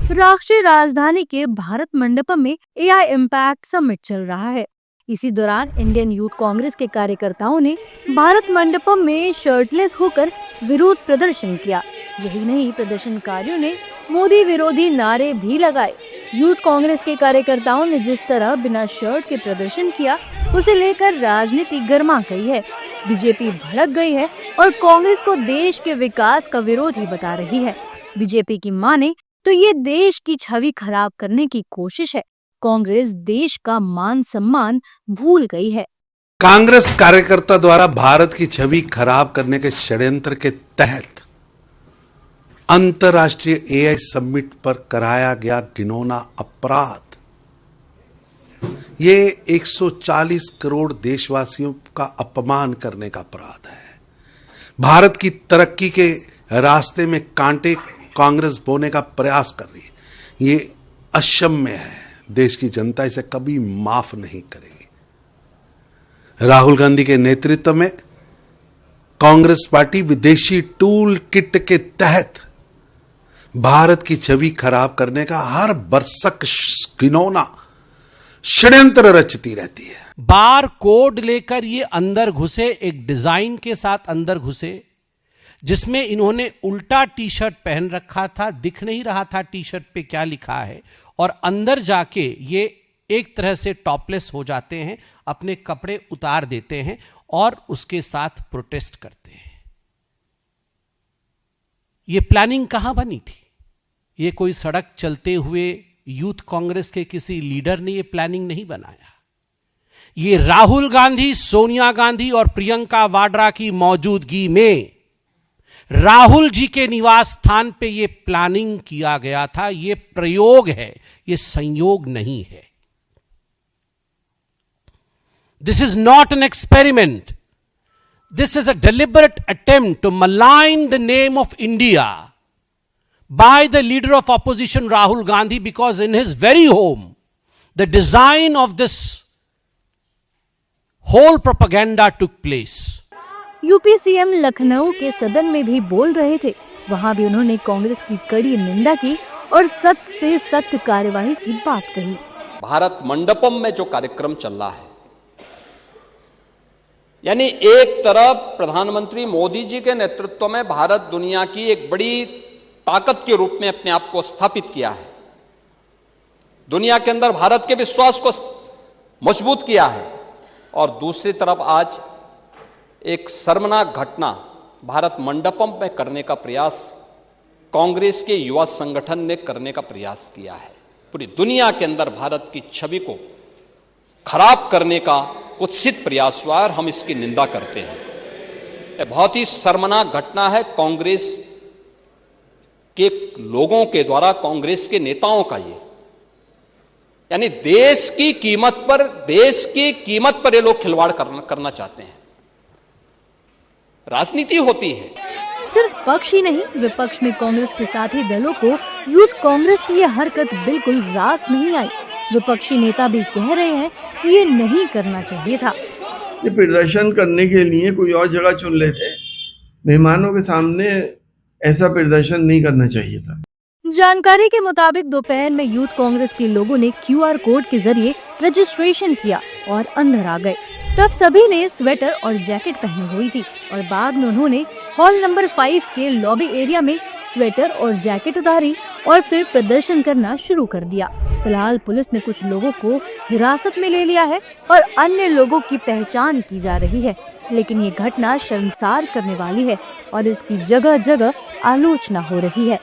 राष्ट्रीय राजधानी के भारत मंडपम में एआई इम्पैक्ट समिट चल रहा है। इसी दौरान इंडियन यूथ कांग्रेस के कार्यकर्ताओं ने भारत मंडपम में शर्टलेस होकर विरोध प्रदर्शन किया। यही नहीं, प्रदर्शनकारियों ने मोदी विरोधी नारे भी लगाए। यूथ कांग्रेस के कार्यकर्ताओं ने जिस तरह बिना शर्ट के प्रदर्शन किया, उसे लेकर राजनीति गर्मा गई है। बीजेपी भड़क गई है और कांग्रेस को देश के विकास का विरोधी बता रही है। बीजेपी की माने तो ये देश की छवि खराब करने की कोशिश है। कांग्रेस देश का मान सम्मान भूल गई है। कांग्रेस कार्यकर्ता द्वारा भारत की छवि खराब करने के षड्यंत्र के तहत अंतर्राष्ट्रीय एआई समिट पर कराया गया घिनौना अपराध, ये 140 करोड़ देशवासियों का अपमान करने का अपराध है। भारत की तरक्की के रास्ते में कांटे कांग्रेस बोने का प्रयास कर रही है। ये अक्षम्य है। देश की जनता इसे कभी माफ नहीं करेगी। राहुल गांधी के नेतृत्व में कांग्रेस पार्टी विदेशी टूल किट के तहत भारत की छवि खराब करने का हर बरसक घिनौना षड्यंत्र रचती रहती है। बार कोड लेकर ये अंदर घुसे, एक डिजाइन के साथ अंदर घुसे, जिसमें इन्होंने उल्टा टी शर्ट पहन रखा था, दिख नहीं रहा था टी शर्ट पे क्या लिखा है, और अंदर जाके ये एक तरह से टॉपलेस हो जाते हैं, अपने कपड़े उतार देते हैं और उसके साथ प्रोटेस्ट करते हैं। ये प्लानिंग कहां बनी थी? ये कोई सड़क चलते हुए यूथ कांग्रेस के किसी लीडर ने ये प्लानिंग नहीं बनाया। ये राहुल गांधी, सोनिया गांधी और प्रियंका वाड्रा की मौजूदगी में राहुल जी के निवास स्थान पे ये प्लानिंग किया गया था। ये प्रयोग है, ये संयोग नहीं है। This is not an experiment, this is a deliberate attempt to malign the name of India by the leader of opposition Rahul Gandhi, because in his very home the design of this whole propaganda took place. UP CM Lucknow के सदन में भी बोल रहे थे। वहां भी उन्होंने कांग्रेस की कड़ी निंदा की और सख्त से सख्त कार्यवाही की बात कही। भारत मंडपम में जो कार्यक्रम चल रहा है, यानी एक तरफ प्रधानमंत्री मोदी जी के नेतृत्व में भारत दुनिया की एक बड़ी ताकत के रूप में अपने आप को स्थापित किया है, दुनिया के अंदर भारत के विश्वास को मजबूत किया है, और दूसरी तरफ आज एक शर्मनाक घटना भारत मंडपम में करने का प्रयास कांग्रेस के युवा संगठन ने करने का प्रयास किया है। पूरी दुनिया के अंदर भारत की छवि को खराब करने का कुत्सित प्रयास हुआ और हम इसकी निंदा करते हैं। यह बहुत ही शर्मनाक घटना है कांग्रेस के लोगों के द्वारा, कांग्रेस के नेताओं का। ये यानी देश की कीमत पर ये लोग खिलवाड़ करना चाहते हैं। राजनीति होती है। सिर्फ पक्ष ही नहीं, विपक्ष में कांग्रेस के साथी दलों को यूथ कांग्रेस की यह हरकत बिल्कुल रास नहीं आई। विपक्षी नेता भी कह रहे हैं कि ये नहीं करना चाहिए था। ये प्रदर्शन करने के लिए कोई और जगह चुन लेते, मेहमानों के सामने ऐसा प्रदर्शन नहीं करना चाहिए था। जानकारी के मुताबिक दोपहर में यूथ कांग्रेस के लोगों ने QR कोड के जरिए रजिस्ट्रेशन किया और अंदर आ गए। तब सभी ने स्वेटर और जैकेट पहनी हुई थी और बाद में उन्होंने हॉल नंबर 5 के लॉबी एरिया में स्वेटर और जैकेट उतारी और फिर प्रदर्शन करना शुरू कर दिया। फिलहाल पुलिस ने कुछ लोगों को हिरासत में ले लिया है और अन्य लोगों की पहचान की जा रही है। लेकिन ये घटना शर्मसार करने वाली है और इसकी जगह जगह आलोचना हो रही है।